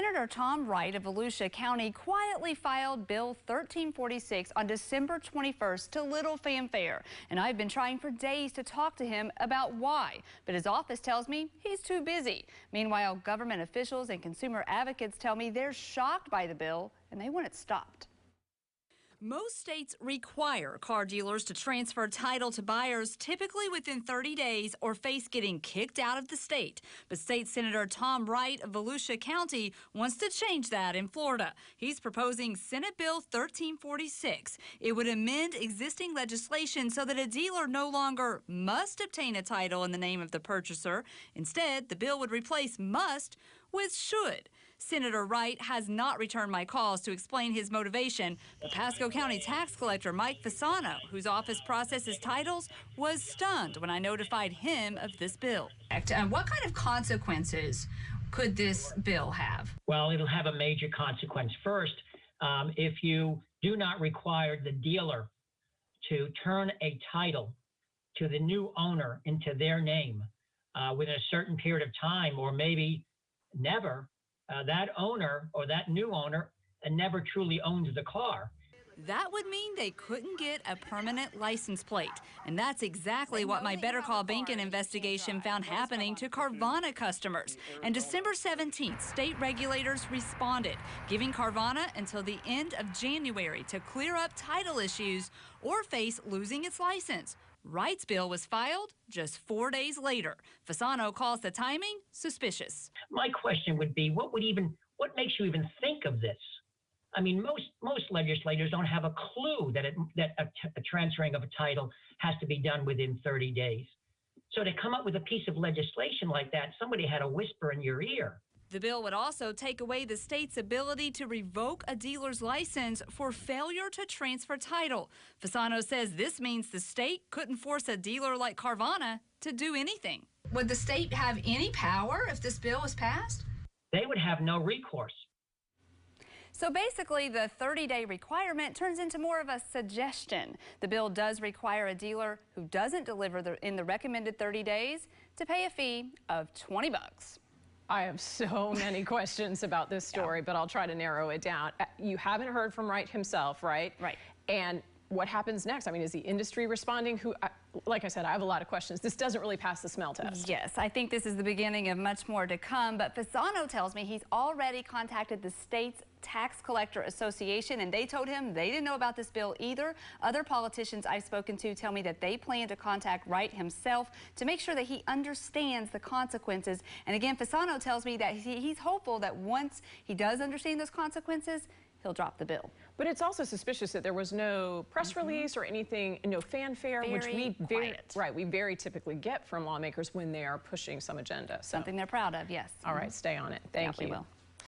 Senator Tom Wright of Volusia County quietly filed Bill 1346 on December 21st to little fanfare. And I've been trying for days to talk to him about why, but his office tells me he's too busy. Meanwhile, government officials and consumer advocates tell me they're shocked by the bill and they want it stopped. Most states require car dealers to transfer title to buyers typically within 30 days or face getting kicked out of the state. But State Senator Tom Wright of Volusia County wants to change that in Florida. He's proposing Senate Bill 1346. It would amend existing legislation so that a dealer no longer must obtain a title in the name of the purchaser. Instead, the bill would replace must with should. Senator Wright has not returned my calls to explain his motivation, but Pasco County tax collector Mike Fasano, whose office processes titles, was stunned when I notified him of this bill. What kind of consequences could this bill have? Well, it'll have a major consequence. First, if you do not require the dealer to turn a title to the new owner into their name within a certain period of time, or maybe never, that owner or that new owner never truly owns the car. That would mean they couldn't get a permanent license plate. And that's exactly what my Better Call Banking investigation found happening to Carvana customers. And December 17th, state regulators responded, giving Carvana until the end of January to clear up title issues or face losing its license. Wright's bill was filed just 4 days later. Fasano calls the timing suspicious. My question would be, what makes you even think of this? I mean, most legislators don't have a clue that a transferring of a title has to be done within 30 days. So to come up with a piece of legislation like that, somebody had a whisper in your ear. The bill would also take away the state's ability to revoke a dealer's license for failure to transfer title. Fasano says this means the state couldn't force a dealer like Carvana to do anything. Would the state have any power if this bill was passed? They would have no recourse. So basically, the 30-day requirement turns into more of a suggestion. The bill does require a dealer who doesn't deliver in the recommended 30 days to pay a fee of $20. I have so many questions about this story, but I'll try to narrow it down. You haven't heard from Wright himself, right? Right. And what happens next? I mean, is the industry responding? Like I said, I have a lot of questions. This doesn't really pass the smell test. Yes, I think this is the beginning of much more to come, but Fasano tells me he's already contacted the state's Tax Collector Association, and they told him they didn't know about this bill either. Other politicians I've spoken to tell me that they plan to contact Wright himself to make sure that he understands the consequences. And again, Fasano tells me that he's hopeful that once he does understand those consequences, he'll drop the bill. But it's also suspicious that there was no press release or anything, no fanfare, which we very typically get from lawmakers when they are pushing some agenda. So. Something they're proud of, yes. All right, stay on it. Thank you. We will.